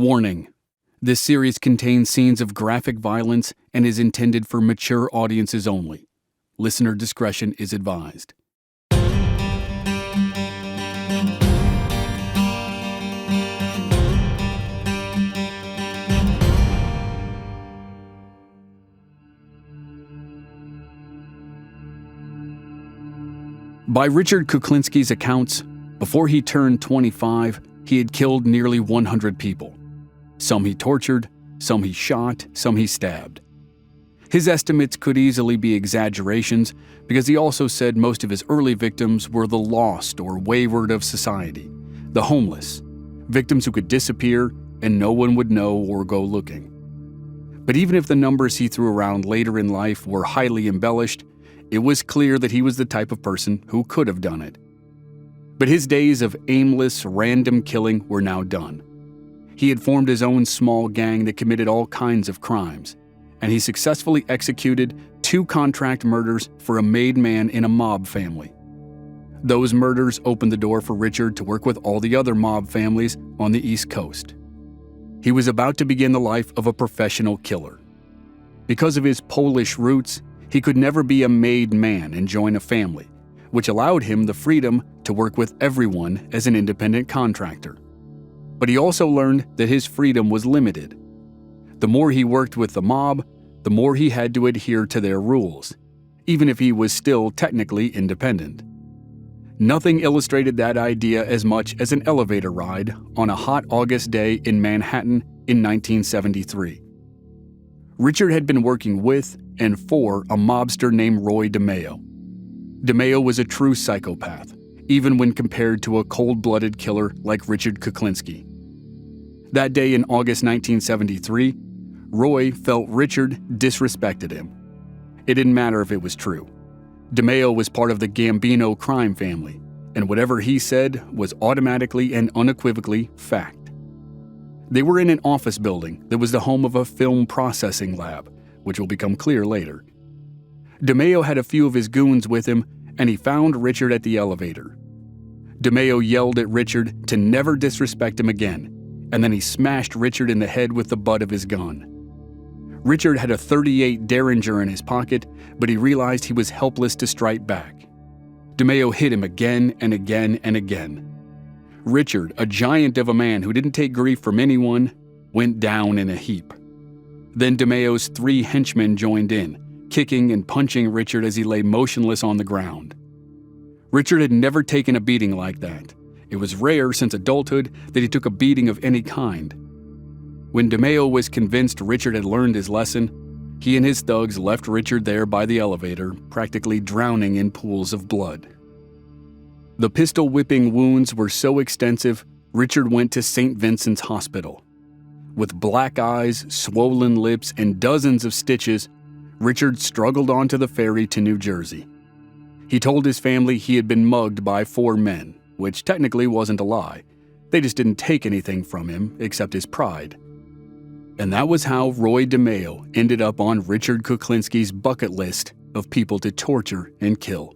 Warning: this series contains scenes of graphic violence and is intended for mature audiences only. Listener discretion is advised. By Richard Kuklinski's accounts, before he turned 25, he had killed nearly 100 people. Some he tortured, some he shot, some he stabbed. His estimates could easily be exaggerations because he also said most of his early victims were the lost or wayward of society, the homeless, victims who could disappear and no one would know or go looking. But even if the numbers he threw around later in life were highly embellished, it was clear that he was the type of person who could have done it. But his days of aimless, random killing were now done. He had formed his own small gang that committed all kinds of crimes, and he successfully executed 2 contract murders for a made man in a mob family. Those murders opened the door for Richard to work with all the other mob families on the East Coast. He was about to begin the life of a professional killer. Because of his Polish roots, he could never be a made man and join a family, which allowed him the freedom to work with everyone as an independent contractor. But he also learned that his freedom was limited. The more he worked with the mob, the more he had to adhere to their rules, even if he was still technically independent. Nothing illustrated that idea as much as an elevator ride on a hot August day in Manhattan in 1973. Richard had been working with and for a mobster named Roy DeMeo. DeMeo was a true psychopath, even when compared to a cold-blooded killer like Richard Kuklinski. That day in August 1973, Roy felt Richard disrespected him. It didn't matter if it was true. DeMeo was part of the Gambino crime family, and whatever he said was automatically and unequivocally fact. They were in an office building that was the home of a film processing lab, which will become clear later. DeMeo had a few of his goons with him, and he found Richard at the elevator. DeMeo yelled at Richard to never disrespect him again, and then he smashed Richard in the head with the butt of his gun. Richard had a .38 Derringer in his pocket, but he realized he was helpless to strike back. DeMeo hit him again and again and again. Richard, a giant of a man who didn't take grief from anyone, went down in a heap. Then DeMeo's 3 henchmen joined in, kicking and punching Richard as he lay motionless on the ground. Richard had never taken a beating like that. It was rare since adulthood that he took a beating of any kind. When DeMeo was convinced Richard had learned his lesson, he and his thugs left Richard there by the elevator, practically drowning in pools of blood. The pistol-whipping wounds were so extensive, Richard went to St. Vincent's Hospital. With black eyes, swollen lips, and dozens of stitches, Richard struggled onto the ferry to New Jersey. He told his family he had been mugged by 4 men, which technically wasn't a lie. They just didn't take anything from him except his pride. And that was how Roy DeMeo ended up on Richard Kuklinski's bucket list of people to torture and kill.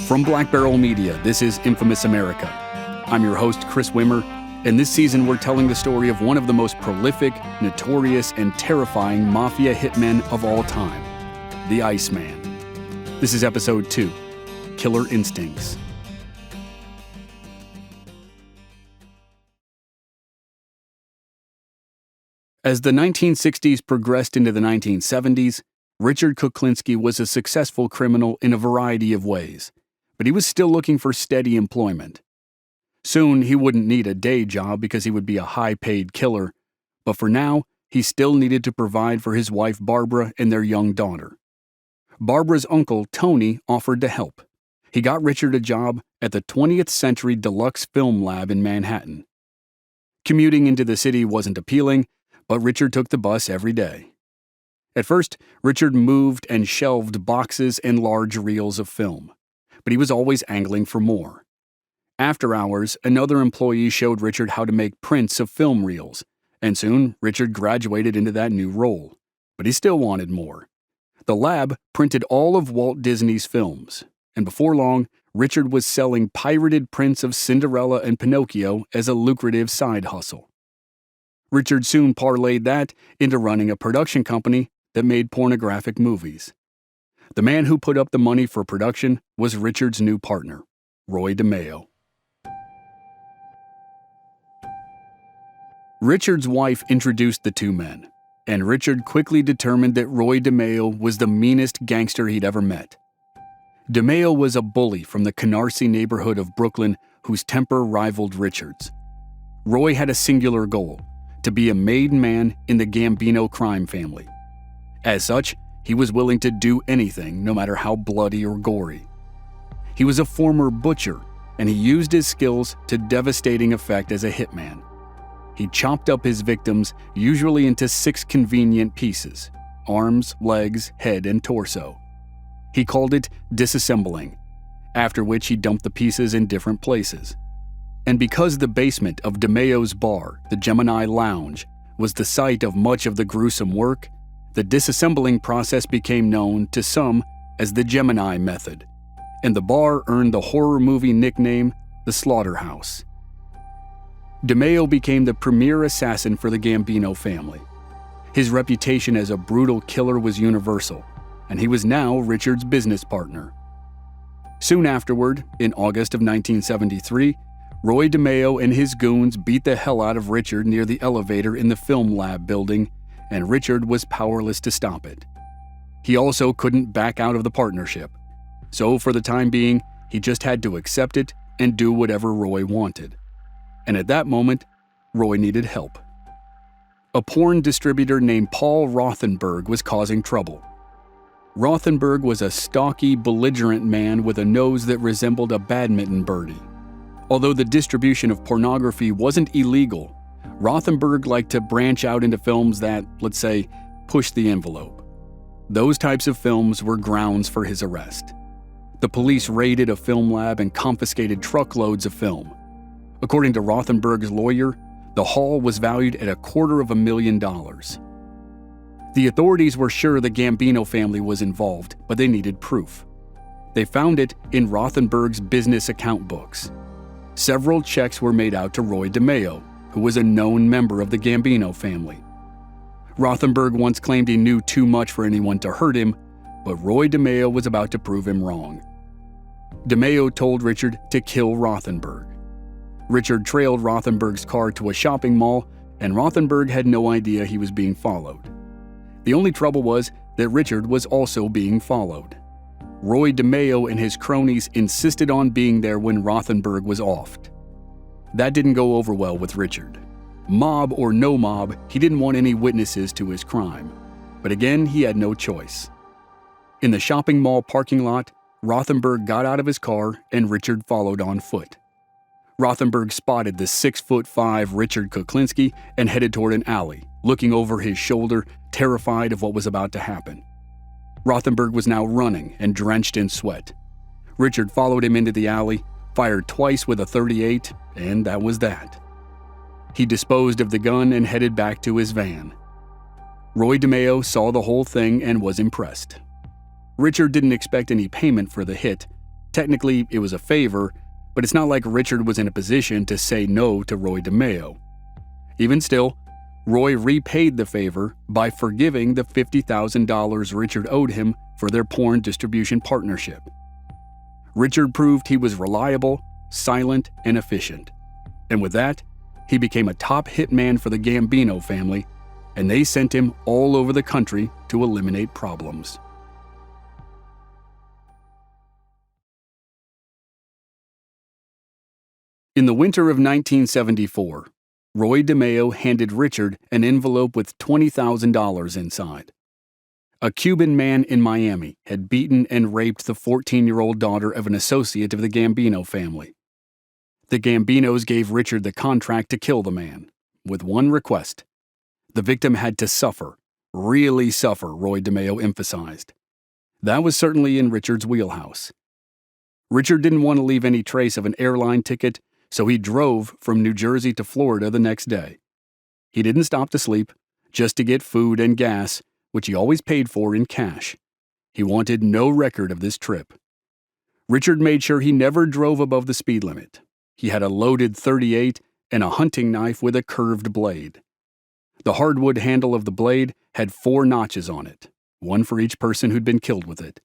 From Black Barrel Media, this is Infamous America. I'm your host, Chris Wimmer, and this season we're telling the story of one of the most prolific, notorious, and terrifying mafia hitmen of all time, the Iceman. This is Episode 2, Killer Instincts. As the 1960s progressed into the 1970s, Richard Kuklinski was a successful criminal in a variety of ways, but he was still looking for steady employment. Soon, he wouldn't need a day job because he would be a high-paid killer, but for now, he still needed to provide for his wife Barbara and their young daughter. Barbara's uncle, Tony, offered to help. He got Richard a job at the 20th Century Deluxe Film Lab in Manhattan. Commuting into the city wasn't appealing, but Richard took the bus every day. At first, Richard moved and shelved boxes and large reels of film, but he was always angling for more. After hours, another employee showed Richard how to make prints of film reels, and soon Richard graduated into that new role. But he still wanted more. The lab printed all of Walt Disney's films, and before long, Richard was selling pirated prints of Cinderella and Pinocchio as a lucrative side hustle. Richard soon parlayed that into running a production company that made pornographic movies. The man who put up the money for production was Richard's new partner, Roy DeMeo. Richard's wife introduced the two men, and Richard quickly determined that Roy DeMeo was the meanest gangster he'd ever met. DeMeo was a bully from the Canarsie neighborhood of Brooklyn whose temper rivaled Richard's. Roy had a singular goal: to be a made man in the Gambino crime family. As such, he was willing to do anything, no matter how bloody or gory. He was a former butcher, and he used his skills to devastating effect as a hitman. He chopped up his victims, usually into 6 convenient pieces: arms, legs, head, and torso. He called it disassembling, after which he dumped the pieces in different places. And because the basement of DeMeo's bar, the Gemini Lounge, was the site of much of the gruesome work, the disassembling process became known to some as the Gemini method, and the bar earned the horror movie nickname the Slaughterhouse. DeMeo became the premier assassin for the Gambino family. His reputation as a brutal killer was universal, and he was now Richard's business partner. Soon afterward, in August of 1973, Roy DeMeo and his goons beat the hell out of Richard near the elevator in the film lab building, and Richard was powerless to stop it. He also couldn't back out of the partnership, so for the time being, he just had to accept it and do whatever Roy wanted. And at that moment, Roy needed help. A porn distributor named Paul Rothenberg was causing trouble. Rothenberg was a stocky, belligerent man with a nose that resembled a badminton birdie. Although the distribution of pornography wasn't illegal, Rothenberg liked to branch out into films that, let's say, pushed the envelope. Those types of films were grounds for his arrest. The police raided a film lab and confiscated truckloads of film. According to Rothenberg's lawyer, the haul was valued at $250,000. The authorities were sure the Gambino family was involved, but they needed proof. They found it in Rothenberg's business account books. Several checks were made out to Roy DeMeo, who was a known member of the Gambino family. Rothenberg once claimed he knew too much for anyone to hurt him, but Roy DeMeo was about to prove him wrong. DeMeo told Richard to kill Rothenberg. Richard trailed Rothenberg's car to a shopping mall, and Rothenberg had no idea he was being followed. The only trouble was that Richard was also being followed. Roy DeMeo and his cronies insisted on being there when Rothenberg was offed. That didn't go over well with Richard. Mob or no mob, he didn't want any witnesses to his crime. But again, he had no choice. In the shopping mall parking lot, Rothenberg got out of his car and Richard followed on foot. Rothenberg spotted the 6'5" Richard Kuklinski and headed toward an alley, looking over his shoulder, terrified of what was about to happen. Rothenberg was now running and drenched in sweat. Richard followed him into the alley, fired twice with a .38, and that was that. He disposed of the gun and headed back to his van. Roy DeMeo saw the whole thing and was impressed. Richard didn't expect any payment for the hit. Technically, it was a favor, but it's not like Richard was in a position to say no to Roy DeMeo. Even still, Roy repaid the favor by forgiving the $50,000 Richard owed him for their porn distribution partnership. Richard proved he was reliable, silent, and efficient. And with that, he became a top hitman for the Gambino family, and they sent him all over the country to eliminate problems. In the winter of 1974, Roy DeMeo handed Richard an envelope with $20,000 inside. A Cuban man in Miami had beaten and raped the 14-year-old daughter of an associate of the Gambino family. The Gambinos gave Richard the contract to kill the man, with one request. The victim had to suffer, really suffer, Roy DeMeo emphasized. That was certainly in Richard's wheelhouse. Richard didn't want to leave any trace of an airline ticket, so he drove from New Jersey to Florida the next day. He didn't stop to sleep, just to get food and gas, which he always paid for in cash, He wanted no record of this trip. Richard made sure he never drove above the speed limit. He had a loaded .38 and a hunting knife with a curved blade. The hardwood handle of the blade had 4 notches on it, one for each person who'd been killed with it.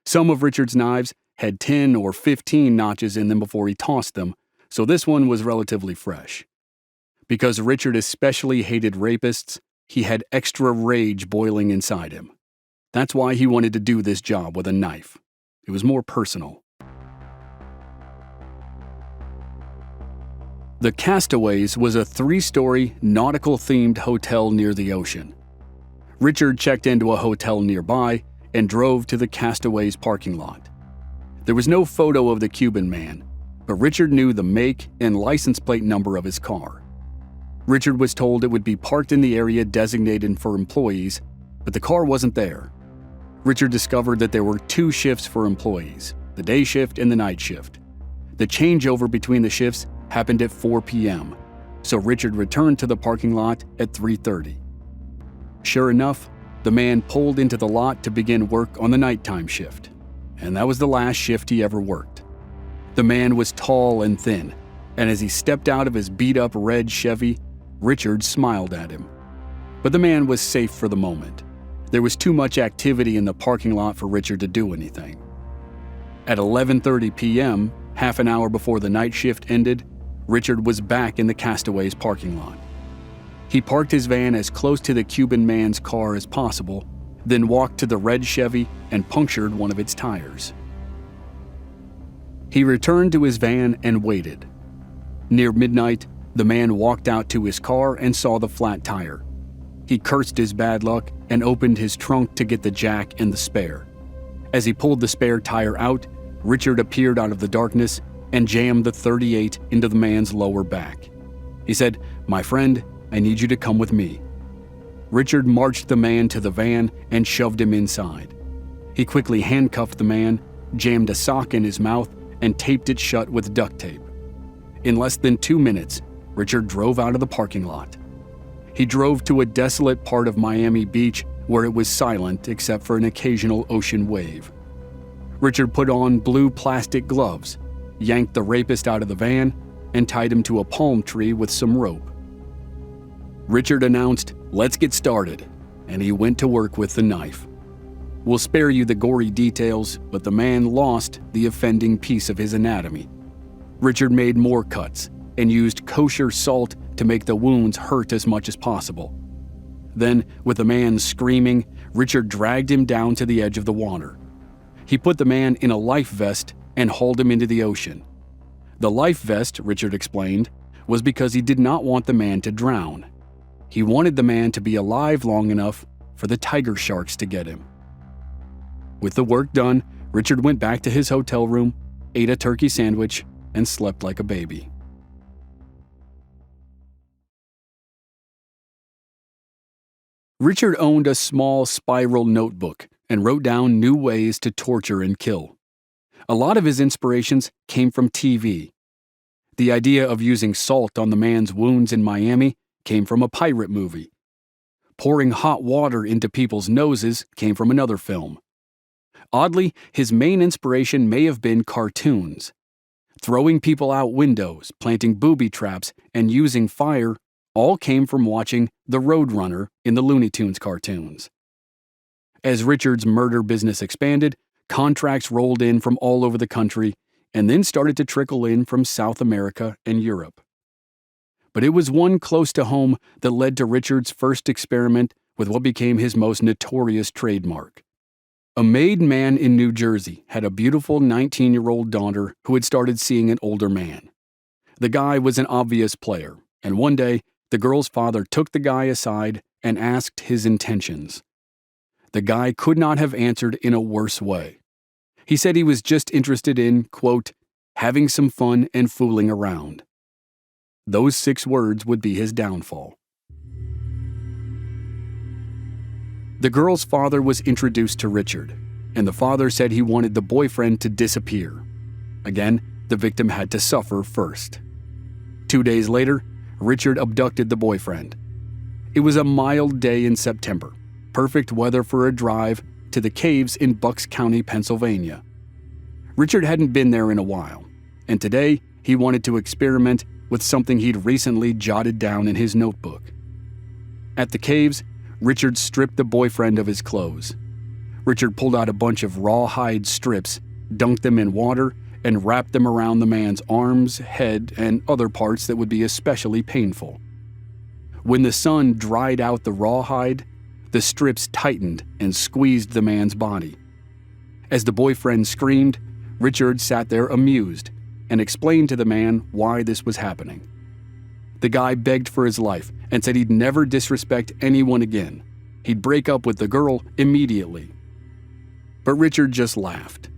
Some of Richard's knives had 10 or 15 notches in them before he tossed them, so this one was relatively fresh. Because Richard especially hated rapists, he had extra rage boiling inside him. That's why he wanted to do this job with a knife. It was more personal. The Castaways was a 3-story, nautical-themed hotel near the ocean. Richard checked into a hotel nearby and drove to the Castaways parking lot. There was no photo of the Cuban man, but Richard knew the make and license plate number of his car. Richard was told it would be parked in the area designated for employees, but the car wasn't there. Richard discovered that there were 2 shifts for employees, the day shift and the night shift. The changeover between the shifts happened at 4 p.m., so Richard returned to the parking lot at 3:30. Sure enough, the man pulled into the lot to begin work on the nighttime shift, and that was the last shift he ever worked. The man was tall and thin, and as he stepped out of his beat-up red Chevy, Richard smiled at him. But the man was safe for the moment. There was too much activity in the parking lot for Richard to do anything. At 11:30 p.m., half an hour before the night shift ended, Richard was back in the Castaways parking lot. He parked his van as close to the Cuban man's car as possible, then walked to the red Chevy and punctured one of its tires. He returned to his van and waited. Near midnight, the man walked out to his car and saw the flat tire. He cursed his bad luck and opened his trunk to get the jack and the spare. As he pulled the spare tire out, Richard appeared out of the darkness and jammed the .38 into the man's lower back. He said, "My friend, I need you to come with me." Richard marched the man to the van and shoved him inside. He quickly handcuffed the man, jammed a sock in his mouth, and taped it shut with duct tape. In less than 2 minutes, Richard drove out of the parking lot. He drove to a desolate part of Miami Beach where it was silent except for an occasional ocean wave. Richard put on blue plastic gloves, yanked the rapist out of the van, and tied him to a palm tree with some rope. Richard announced, "Let's get started," and he went to work with the knife. We'll spare you the gory details, but the man lost the offending piece of his anatomy. Richard made more cuts and used kosher salt to make the wounds hurt as much as possible. Then, with the man screaming, Richard dragged him down to the edge of the water. He put the man in a life vest and hauled him into the ocean. The life vest, Richard explained, was because he did not want the man to drown. He wanted the man to be alive long enough for the tiger sharks to get him. With the work done, Richard went back to his hotel room, ate a turkey sandwich, and slept like a baby. Richard owned a small spiral notebook and wrote down new ways to torture and kill. A lot of his inspirations came from TV. The idea of using salt on the man's wounds in Miami came from a pirate movie. Pouring hot water into people's noses came from another film. Oddly, his main inspiration may have been cartoons. Throwing people out windows, planting booby traps, and using fire all came from watching The Roadrunner in the Looney Tunes cartoons. As Richard's murder business expanded, contracts rolled in from all over the country and then started to trickle in from South America and Europe. But it was one close to home that led to Richard's first experiment with what became his most notorious trademark. A made man in New Jersey had a beautiful 19-year-old daughter who had started seeing an older man. The guy was an obvious player, and one day, the girl's father took the guy aside and asked his intentions. The guy could not have answered in a worse way. He said he was just interested in, quote, having some fun and fooling around. Those 6 words would be his downfall. The girl's father was introduced to Richard, and the father said he wanted the boyfriend to disappear. Again, the victim had to suffer first. 2 days later, Richard abducted the boyfriend. It was a mild day in September, perfect weather for a drive, to the caves in Bucks County, Pennsylvania. Richard hadn't been there in a while, and today he wanted to experiment with something he'd recently jotted down in his notebook. At the caves, Richard stripped the boyfriend of his clothes. Richard pulled out a bunch of rawhide strips, dunked them in water, and wrapped them around the man's arms, head, and other parts that would be especially painful. When the sun dried out the rawhide, the strips tightened and squeezed the man's body. As the boyfriend screamed, Richard sat there amused and explained to the man why this was happening. The guy begged for his life and said he'd never disrespect anyone again. He'd break up with the girl immediately. But Richard just laughed.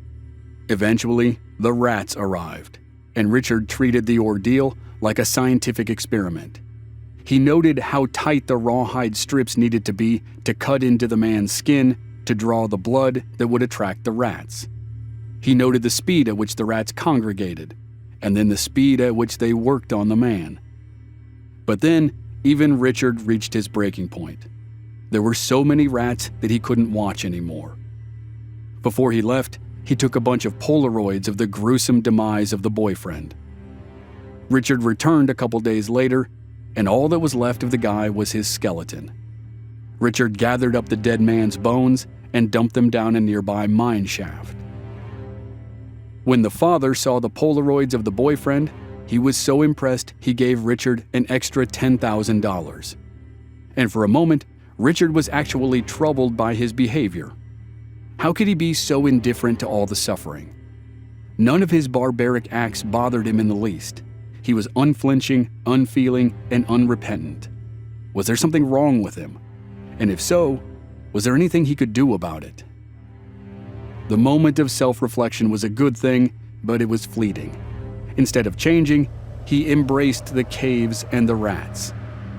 Eventually, the rats arrived, and Richard treated the ordeal like a scientific experiment. He noted how tight the rawhide strips needed to be to cut into the man's skin to draw the blood that would attract the rats. He noted the speed at which the rats congregated, and then the speed at which they worked on the man. But then, even Richard reached his breaking point. There were so many rats that he couldn't watch anymore. Before he left, he took a bunch of Polaroids of the gruesome demise of the boyfriend. Richard returned a couple days later, and all that was left of the guy was his skeleton. Richard gathered up the dead man's bones and dumped them down a nearby mine shaft. When the father saw the Polaroids of the boyfriend, he was so impressed he gave Richard an extra $10,000. And for a moment, Richard was actually troubled by his behavior. How could he be so indifferent to all the suffering? None of his barbaric acts bothered him in the least. He was unflinching, unfeeling, and unrepentant. Was there something wrong with him? And if so, was there anything he could do about it? The moment of self-reflection was a good thing, but it was fleeting. Instead of changing, he embraced the caves and the rats.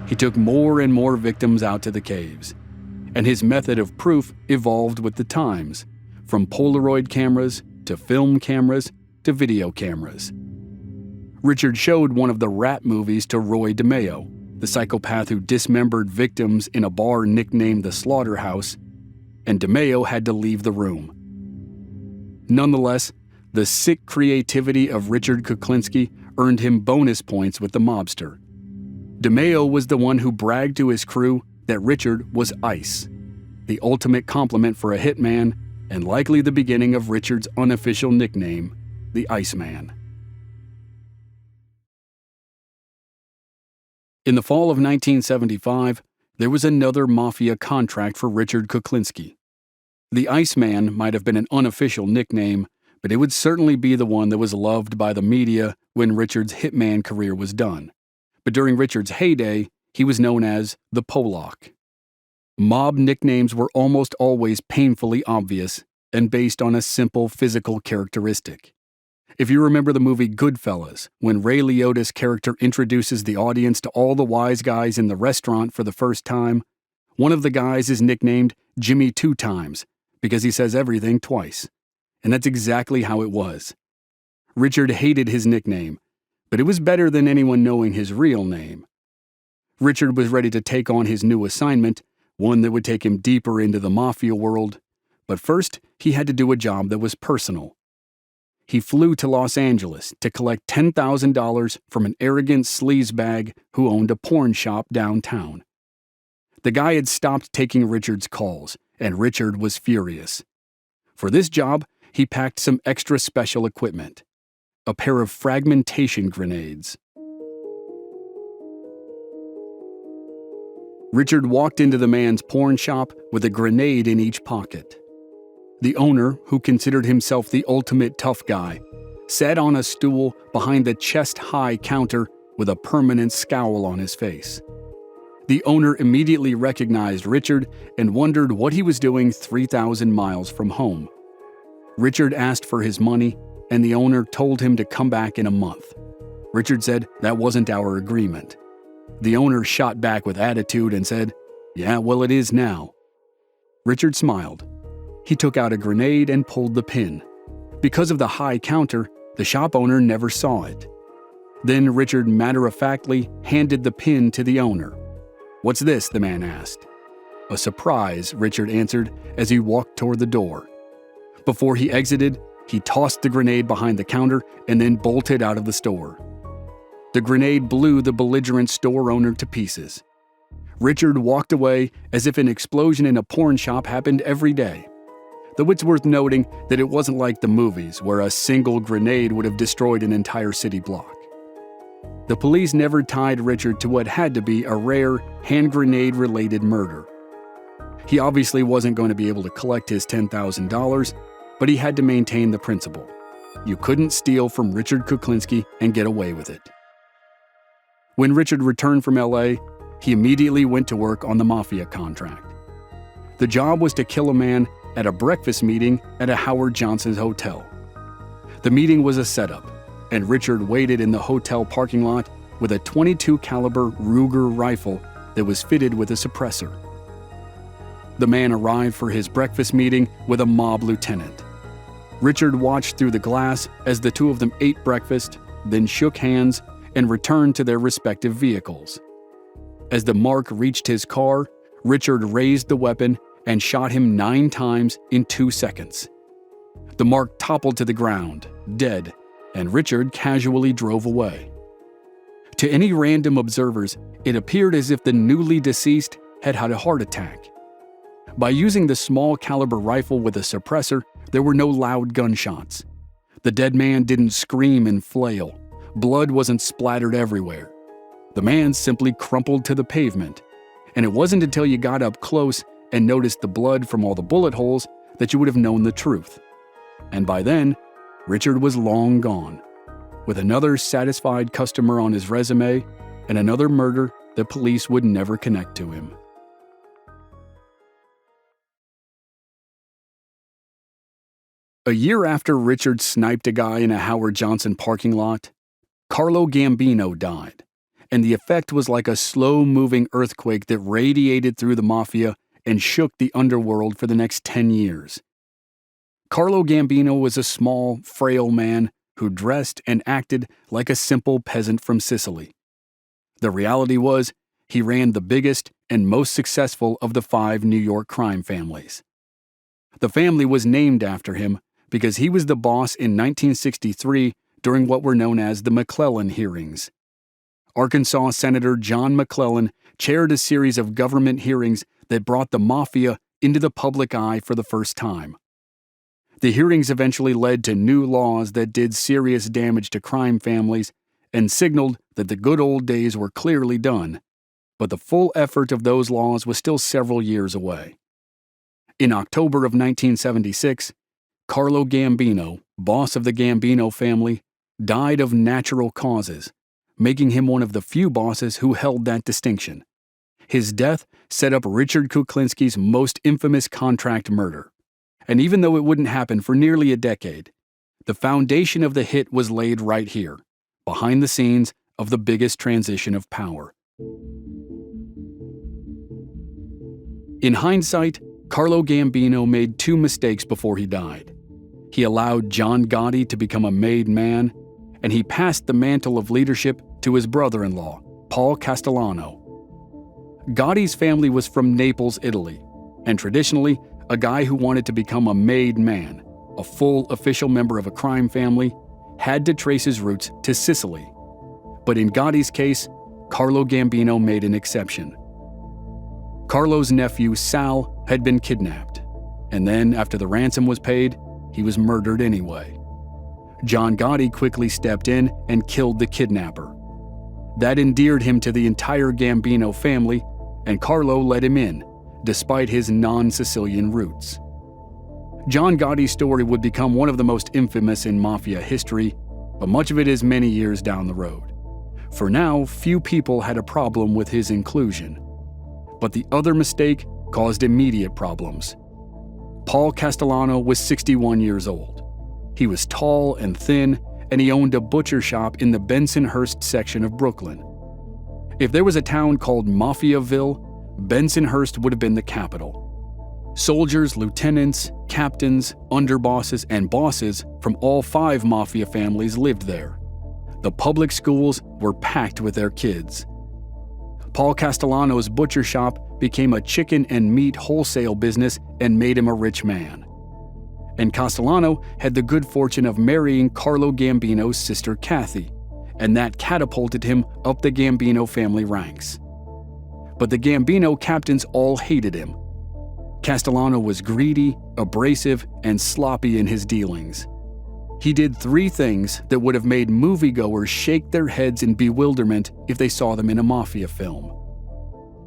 He took more and more victims out to the caves. And his method of proof evolved with the times, from Polaroid cameras to film cameras to video cameras. Richard showed one of the rat movies to Roy DeMeo, the psychopath who dismembered victims in a bar nicknamed the Slaughterhouse, and DeMeo had to leave the room. Nonetheless, the sick creativity of Richard Kuklinski earned him bonus points with the mobster. DeMeo was the one who bragged to his crew that Richard was Ice, the ultimate compliment for a hitman and likely the beginning of Richard's unofficial nickname, the Iceman. In the fall of 1975, there was another mafia contract for Richard Kuklinski. The Iceman might have been an unofficial nickname, but it would certainly be the one that was loved by the media when Richard's hitman career was done. But during Richard's heyday, he was known as the Pollock. Mob nicknames were almost always painfully obvious and based on a simple physical characteristic. If you remember the movie Goodfellas, when Ray Liotta's character introduces the audience to all the wise guys in the restaurant for the first time, one of the guys is nicknamed Jimmy Two Times because he says everything twice. And that's exactly how it was. Richard hated his nickname, but it was better than anyone knowing his real name. Richard was ready to take on his new assignment, one that would take him deeper into the mafia world, but first he had to do a job that was personal. He flew to Los Angeles to collect $10,000 from an arrogant sleazebag who owned a porn shop downtown. The guy had stopped taking Richard's calls, and Richard was furious. For this job, he packed some extra special equipment, a pair of fragmentation grenades. Richard walked into the man's porn shop with a grenade in each pocket. The owner, who considered himself the ultimate tough guy, sat on a stool behind the chest-high counter with a permanent scowl on his face. The owner immediately recognized Richard and wondered what he was doing 3,000 miles from home. Richard asked for his money, and the owner told him to come back in a month. Richard said that wasn't our agreement. The owner shot back with attitude and said, "Yeah, well, it is now." Richard smiled. He took out a grenade and pulled the pin. Because of the high counter, the shop owner never saw it. Then Richard matter-of-factly handed the pin to the owner. "What's this?" the man asked. "A surprise," Richard answered as he walked toward the door. Before he exited, he tossed the grenade behind the counter and then bolted out of the store. The grenade blew the belligerent store owner to pieces. Richard walked away as if an explosion in a porn shop happened every day. Though it's worth noting that it wasn't like the movies, where a single grenade would have destroyed an entire city block. The police never tied Richard to what had to be a rare hand grenade-related murder. He obviously wasn't going to be able to collect his $10,000, but he had to maintain the principle. You couldn't steal from Richard Kuklinski and get away with it. When Richard returned from LA, he immediately went to work on the mafia contract. The job was to kill a man at a breakfast meeting at a Howard Johnson's hotel. The meeting was a setup, and Richard waited in the hotel parking lot with a .22 caliber Ruger rifle that was fitted with a suppressor. The man arrived for his breakfast meeting with a mob lieutenant. Richard watched through the glass as the two of them ate breakfast, then shook hands and returned to their respective vehicles. As the mark reached his car, Richard raised the weapon and shot him 9 times in 2 seconds. The mark toppled to the ground, dead, and Richard casually drove away. To any random observers, it appeared as if the newly deceased had had a heart attack. By using the small caliber rifle with a suppressor, there were no loud gunshots. The dead man didn't scream and flail. Blood wasn't splattered everywhere. The man simply crumpled to the pavement, and it wasn't until you got up close and noticed the blood from all the bullet holes that you would have known the truth. And by then, Richard was long gone, with another satisfied customer on his resume and another murder the police would never connect to him. A year after Richard sniped a guy in a Howard Johnson parking lot, Carlo Gambino died, and the effect was like a slow-moving earthquake that radiated through the mafia and shook the underworld for the next 10 years. Carlo Gambino was a small, frail man who dressed and acted like a simple peasant from Sicily. The reality was, he ran the biggest and most successful of the 5 New York crime families. The family was named after him because he was the boss in 1963 during what were known as the McClellan hearings. Arkansas Senator John McClellan chaired a series of government hearings that brought the mafia into the public eye for the first time. The hearings eventually led to new laws that did serious damage to crime families and signaled that the good old days were clearly done, but the full effort of those laws was still several years away. In October of 1976, Carlo Gambino, boss of the Gambino family, died of natural causes, making him one of the few bosses who held that distinction. His death set up Richard Kuklinski's most infamous contract murder. And even though it wouldn't happen for nearly a decade, the foundation of the hit was laid right here, behind the scenes of the biggest transition of power. In hindsight, Carlo Gambino made 2 mistakes before he died. He allowed John Gotti to become a made man, and he passed the mantle of leadership to his brother-in-law, Paul Castellano. Gotti's family was from Naples, Italy, and traditionally, a guy who wanted to become a made man, a full official member of a crime family, had to trace his roots to Sicily. But in Gotti's case, Carlo Gambino made an exception. Carlo's nephew, Sal, had been kidnapped, and then, after the ransom was paid, he was murdered anyway. John Gotti quickly stepped in and killed the kidnapper. That endeared him to the entire Gambino family, and Carlo let him in, despite his non-Sicilian roots. John Gotti's story would become one of the most infamous in mafia history, but much of it is many years down the road. For now, few people had a problem with his inclusion. But the other mistake caused immediate problems. Paul Castellano was 61 years old. He was tall and thin, and he owned a butcher shop in the Bensonhurst section of Brooklyn. If there was a town called Mafiaville, Bensonhurst would have been the capital. Soldiers, lieutenants, captains, underbosses, and bosses from all 5 mafia families lived there. The public schools were packed with their kids. Paul Castellano's butcher shop became a chicken and meat wholesale business and made him a rich man. And Castellano had the good fortune of marrying Carlo Gambino's sister Kathy, and that catapulted him up the Gambino family ranks. But the Gambino captains all hated him. Castellano was greedy, abrasive, and sloppy in his dealings. He did 3 things that would have made moviegoers shake their heads in bewilderment if they saw them in a mafia film.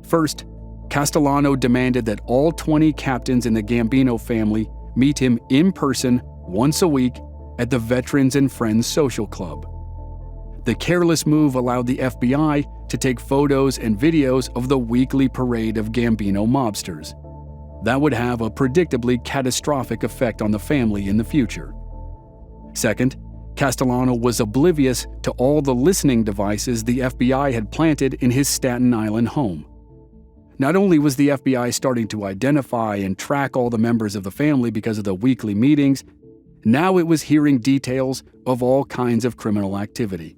First, Castellano demanded that all 20 captains in the Gambino family meet him in person once a week at the Veterans and Friends Social Club. The careless move allowed the FBI to take photos and videos of the weekly parade of Gambino mobsters. That would have a predictably catastrophic effect on the family in the future. Second, Castellano was oblivious to all the listening devices the FBI had planted in his Staten Island home. Not only was the FBI starting to identify and track all the members of the family because of the weekly meetings, now it was hearing details of all kinds of criminal activity.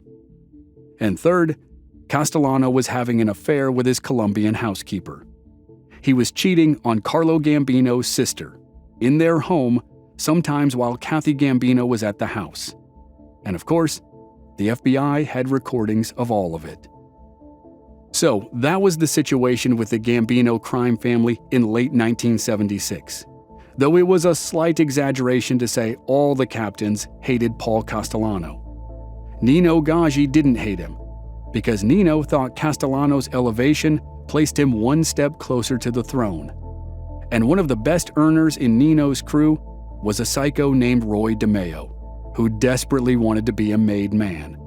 And third, Castellano was having an affair with his Colombian housekeeper. He was cheating on Carlo Gambino's sister, in their home, sometimes while Kathy Gambino was at the house. And of course, the FBI had recordings of all of it. So, that was the situation with the Gambino crime family in late 1976. Though it was a slight exaggeration to say all the captains hated Paul Castellano. Nino Gaggi didn't hate him, because Nino thought Castellano's elevation placed him one step closer to the throne. And one of the best earners in Nino's crew was a psycho named Roy DeMeo, who desperately wanted to be a made man.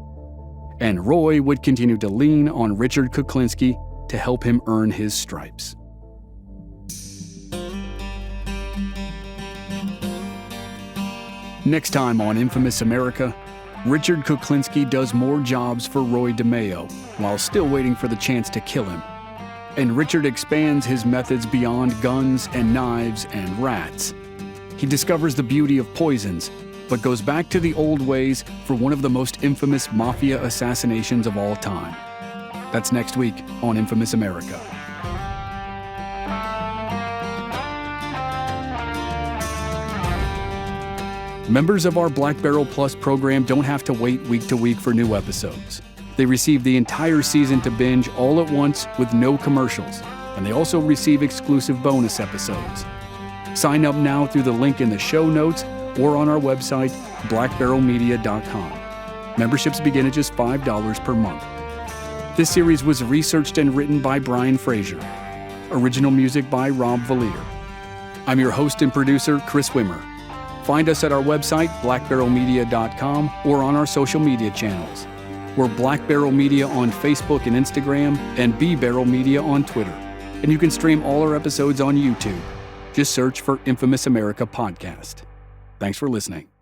And Roy would continue to lean on Richard Kuklinski to help him earn his stripes. Next time on Infamous America, Richard Kuklinski does more jobs for Roy DeMeo while still waiting for the chance to kill him. And Richard expands his methods beyond guns and knives and rats. He discovers the beauty of poisons, but goes back to the old ways for one of the most infamous mafia assassinations of all time. That's next week on Infamous America. Members of our Black Barrel Plus program don't have to wait week to week for new episodes. They receive the entire season to binge all at once with no commercials, and they also receive exclusive bonus episodes. Sign up now through the link in the show notes or on our website, blackbarrelmedia.com. Memberships begin at just $5 per month. This series was researched and written by Brian Fraser. Original music by Rob Valier. I'm your host and producer, Chris Wimmer. Find us at our website, blackbarrelmedia.com, or on our social media channels. We're Black Barrel Media on Facebook and Instagram, and B Barrel Media on Twitter. And you can stream all our episodes on YouTube. Just search for Infamous America Podcast. Thanks for listening.